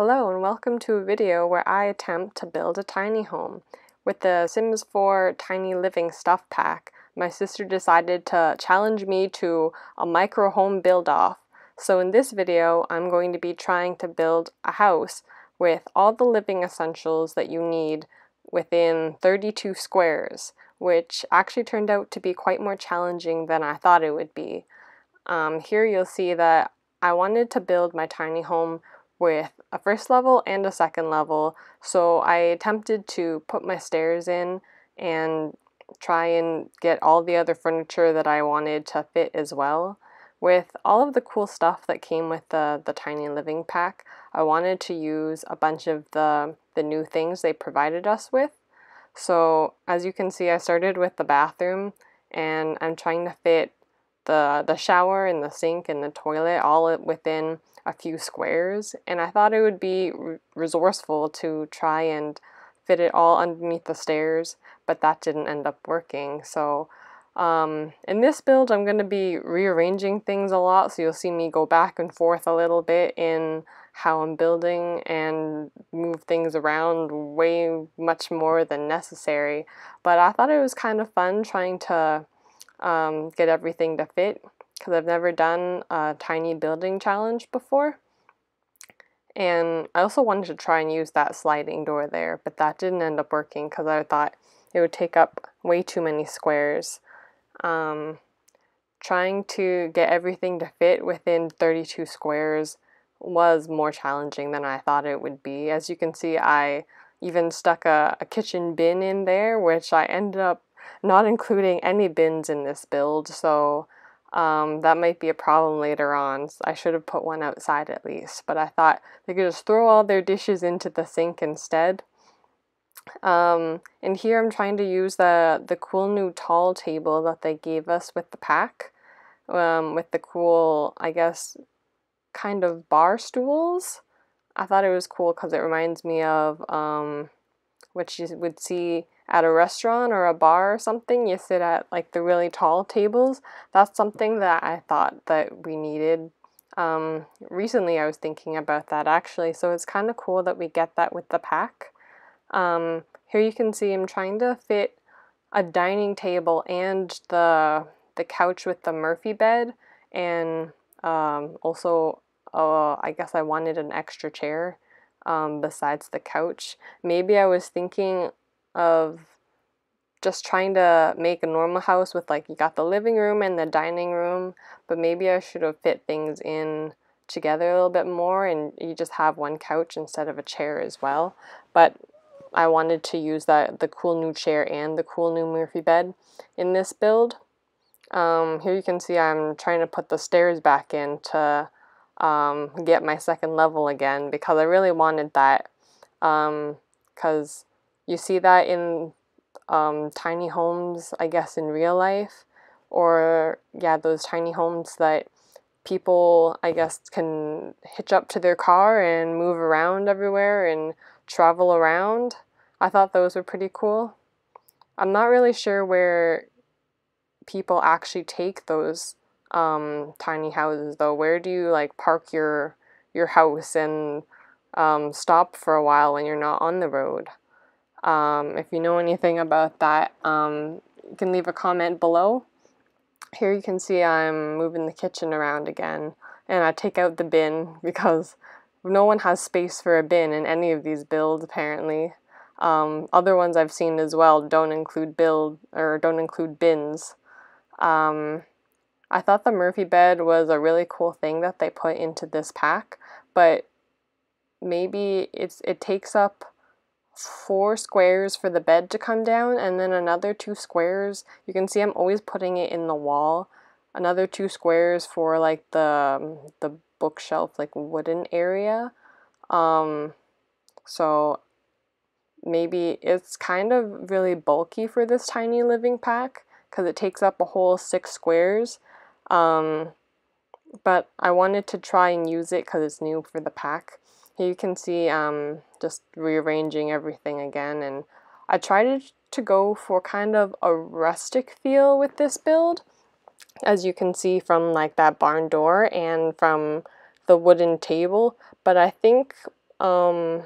Hello and welcome to a video where I attempt to build a tiny home. With the Sims 4 Tiny Living Stuff Pack, my sister decided to challenge me to a micro home build-off. So in this video, I'm going to be trying to build a house with all the living essentials that you need within 32 squares, which actually turned out to be quite more challenging than I thought it would be. Here you'll see that I wanted to build my tiny home with a first level and a second level, so I attempted to put my stairs in and try and get all the other furniture that I wanted to fit as well. With all of the cool stuff that came with the Tiny Living Pack, I wanted to use a bunch of the new things they provided us with. So as you can see, I started with the bathroom, and I'm trying to fit the shower and the sink and the toilet all within a few squares, and I thought it would be resourceful to try and fit it all underneath the stairs, but that didn't end up working. So in this build I'm going to be rearranging things a lot, so you'll see me go back and forth a little bit in how I'm building and move things around way much more than necessary. But I thought it was kind of fun trying to get everything to fit, because I've never done a tiny building challenge before. And I also wanted to try and use that sliding door there, but that didn't end up working because I thought it would take up way too many squares. Trying to get everything to fit within 32 squares was more challenging than I thought it would be. As you can see, I even stuck a kitchen bin in there, which I ended up not including any bins in this build, so that might be a problem later on. I should have put one outside at least, but I thought they could just throw all their dishes into the sink instead. And here I'm trying to use the cool new tall table that they gave us with the pack, with the cool, I guess, kind of bar stools. I thought it was cool because it reminds me of what you would see at a restaurant or a bar or something. You sit at like the really tall tables. That's something that I thought that we needed. Recently I was thinking about that actually, so it's kind of cool that we get that with the pack. Here you can see I'm trying to fit a dining table and the couch with the Murphy bed, and also I guess I wanted an extra chair besides the couch. Maybe I was thinking of just trying to make a normal house with, like, you got the living room and the dining room, but maybe I should have fit things in together a little bit more and you just have one couch instead of a chair as well. But I wanted to use the cool new chair and the cool new Murphy bed in this build. Here you can see I'm trying to put the stairs back in to get my second level again, because I really wanted that, because you see that in tiny homes, I guess, in real life, or yeah, those tiny homes that people, I guess, can hitch up to their car and move around everywhere and travel around. I thought those were pretty cool. I'm not really sure where people actually take those tiny houses though. Where do you like park your house and stop for a while when you're not on the road? If you know anything about that, you can leave a comment below. Here you can see I'm moving the kitchen around again, and I take out the bin because no one has space for a bin in any of these builds apparently. Other ones I've seen as well don't include bins. I thought the Murphy bed was a really cool thing that they put into this pack, but maybe it takes up 4 squares for the bed to come down, and then another 2 squares. You can see I'm always putting it in the wall. Another 2 squares for like the bookshelf, like wooden area. So maybe it's kind of really bulky for this tiny living pack because it takes up a whole 6 squares. But I wanted to try and use it because it's new for the pack. Here you can see just rearranging everything again, and I tried to go for kind of a rustic feel with this build, as you can see from like that barn door and from the wooden table, but I think most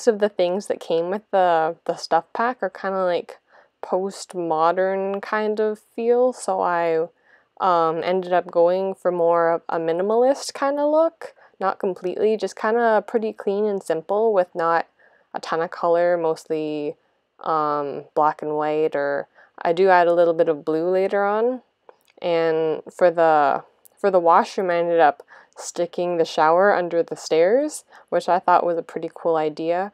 of the things that came with the stuff pack are kind of like postmodern kind of feel, so I ended up going for more of a minimalist kind of look. Not completely, just kind of pretty clean and simple with not a ton of color, mostly black and white, or I do add a little bit of blue later on. And for the washroom, I ended up sticking the shower under the stairs, which I thought was a pretty cool idea.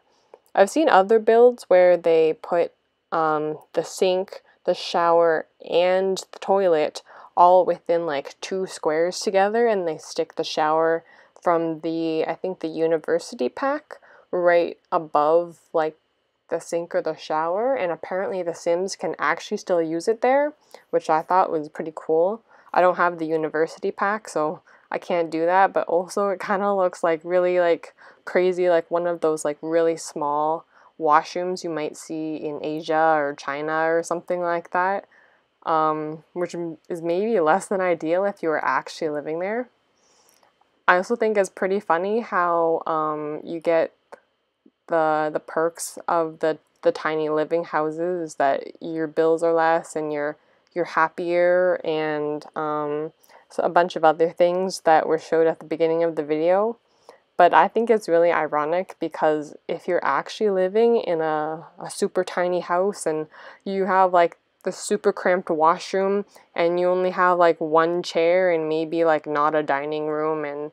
I've seen other builds where they put the sink, the shower, and the toilet all within like 2 squares together, and they stick the shower from the, I think the university pack right above like the sink or the shower, and apparently the Sims can actually still use it there, which I thought was pretty cool. I don't have the university pack, so I can't do that, but also it kind of looks like really like crazy, like one of those like really small washrooms you might see in Asia or China or something like that, which is maybe less than ideal if you were actually living there. I also think it's pretty funny how you get the perks of the tiny living houses is that your bills are less and you're happier, and so a bunch of other things that were showed at the beginning of the video. But I think it's really ironic because if you're actually living in a super tiny house and you have like the super cramped washroom and you only have like one chair and maybe like not a dining room, and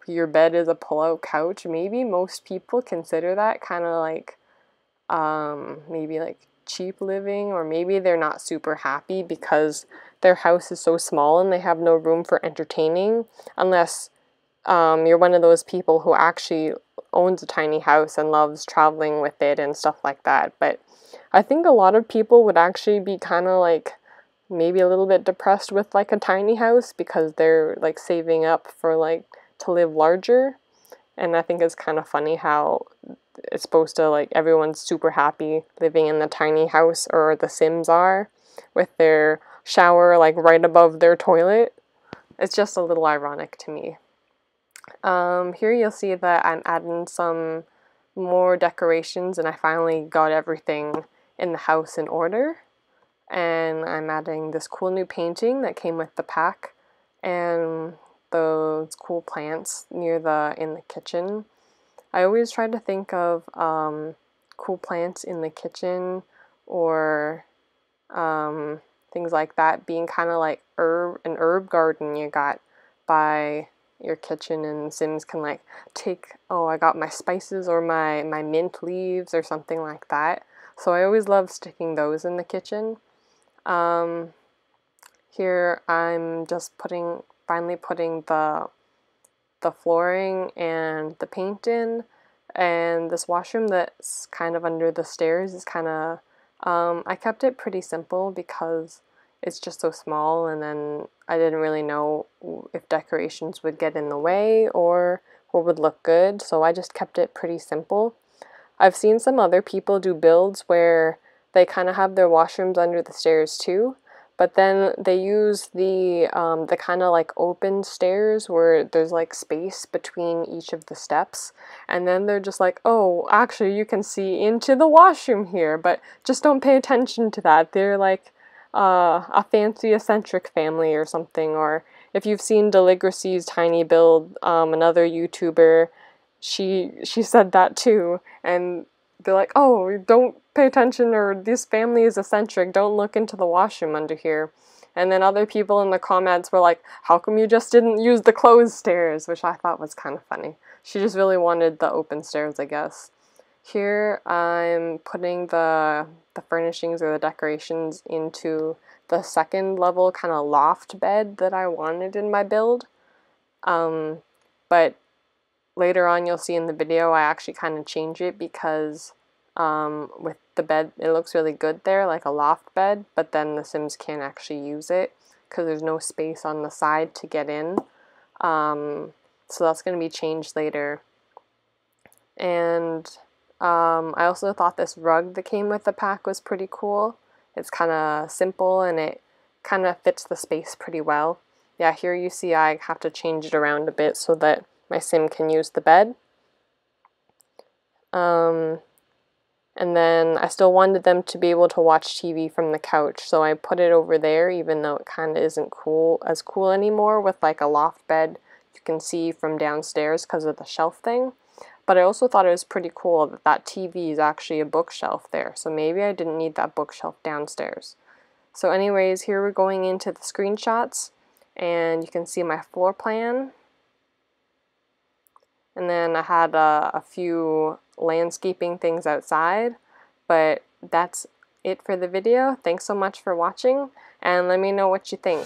your bed is a pull-out couch, maybe most people consider that kind of like maybe like cheap living, or maybe they're not super happy because their house is so small and they have no room for entertaining, unless you're one of those people who actually owns a tiny house and loves traveling with it and stuff like that. But I think a lot of people would actually be kind of like maybe a little bit depressed with like a tiny house because they're like saving up for like to live larger. And I think it's kind of funny how it's supposed to like everyone's super happy living in the tiny house, or the Sims are, with their shower like right above their toilet. It's just a little ironic to me. Here you'll see that I'm adding some more decorations, and I finally got everything in the house in order. And I'm adding this cool new painting that came with the pack, and those cool plants near in the kitchen. I always try to think of cool plants in the kitchen, or things like that being kind of like an herb garden you got by your kitchen, and Sims can like take, oh, I got my spices or my mint leaves or something like that. So I always love sticking those in the kitchen. Here I'm just finally putting the flooring and the paint in, and this washroom that's kind of under the stairs is kind of, I kept it pretty simple because it's just so small, and then I didn't really know if decorations would get in the way or what would look good, so I just kept it pretty simple. I've seen some other people do builds where they kind of have their washrooms under the stairs too, but then they use the kind of like open stairs where there's like space between each of the steps, and then they're just like, oh, actually you can see into the washroom here, but just don't pay attention to that. They're like a fancy eccentric family or something. Or if you've seen Deligracy's tiny build, another YouTuber, she said that too, and they're like, oh, don't pay attention, or this family is eccentric, don't look into the washroom under here. And then other people in the comments were like, how come you just didn't use the closed stairs, which I thought was kind of funny. She just really wanted the open stairs, I guess. Here I'm putting the furnishings or the decorations into the second level kind of loft bed that I wanted in my build. But later on you'll see in the video I actually kind of change it because with the bed it looks really good there, like a loft bed, but then the Sims can't actually use it because there's no space on the side to get in. So that's going to be changed later. And I also thought this rug that came with the pack was pretty cool. It's kind of simple and it kind of fits the space pretty well. Yeah, here you see I have to change it around a bit so that my sim can use the bed. And then I still wanted them to be able to watch TV from the couch, so I put it over there, even though it kind of isn't as cool anymore with like a loft bed you can see from downstairs because of the shelf thing. But I also thought it was pretty cool that that TV is actually a bookshelf there, so maybe I didn't need that bookshelf downstairs. So anyways, here we're going into the screenshots, and you can see my floor plan. And then I had a few landscaping things outside, but that's it for the video. Thanks so much for watching, and let me know what you think.